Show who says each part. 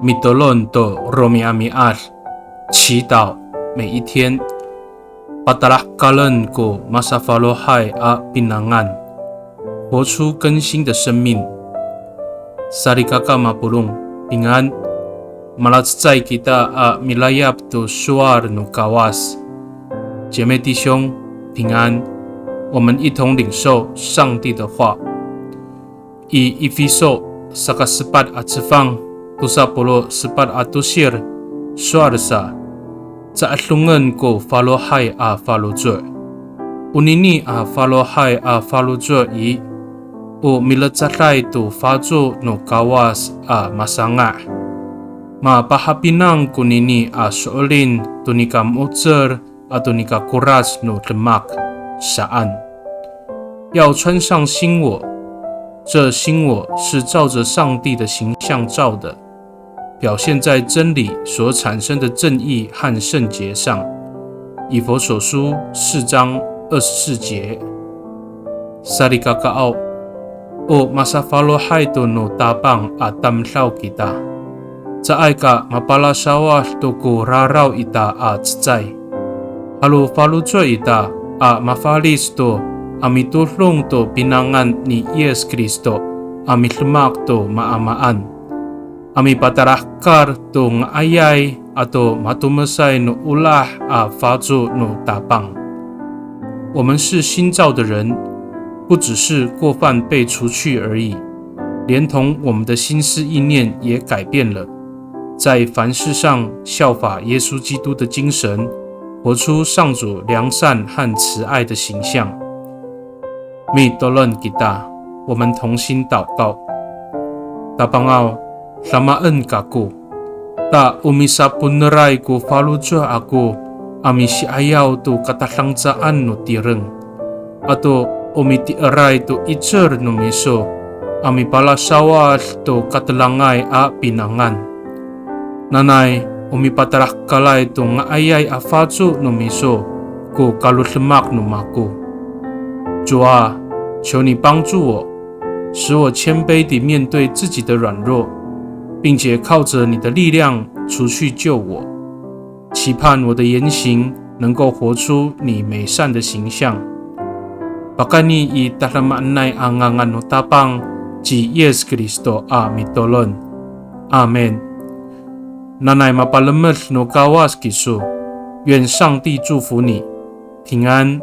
Speaker 1: Mitolon to Romi Amiar， 祈祷每一天。Patalakalan ko masafalohay a pinangan， 活出更新的生命。Sarikaka mapulung， 平安。Malatsay kita a milayap to suar no kawas， 姐妹弟兄平安，我们一同领受上帝的话。以Efeso 14 at 10 14 at 20 suar sa atlungan ko falohay a falojur. Unini a falohay a falojur i o milatsatay to fajo no kawas a masanga. Mapahapinang kunini a soolin tunika mutser a tunika kuras no lemak saan. 要穿上新我，这新我是照着上帝的形象造的，表现在真理所产生的正义和圣洁上。以弗所书4章24节。Sarikakao o masafalohay to no tabang at tamlaw kita. Saay ka mapalasawa to ko raraw ita at tsay. Halo falutso ita a mafalis to amitulong to pinangan ni Yes Kristo amitlumak to maamaan. Ami patarakar to ngayay ato matumasay no ulah a fazo no tabang。 我们是新造的人，不只是过犯被除去而已，连同我们的心思意念也改变了，在凡事上效法耶稣基督的精神，活出上主良善和慈爱的形象。Mitolon kita， 我们同心祷告。Tapangao samaan kako, ta umisapuneray ko faludyo ako ami si ayaw to katasangsaan no tireng, ato umitiaray to itser no miso, ami palasawas to katalangay a pinangan. Nanay, umipatarakkalay to ngaayay a fatso no miso, ko kaluslemak no mako。 主啊，求你帮助我，使我谦卑地面对自己的软弱，并且靠着你的力量除去救我，期盼我的言行能够活出你美善的形象。Pakani i taramanay angangan no tapang ji Yes Kristo a mitolon. Amen。 Nanay mapalamat no kawas kisu， 愿上帝祝福你，平安。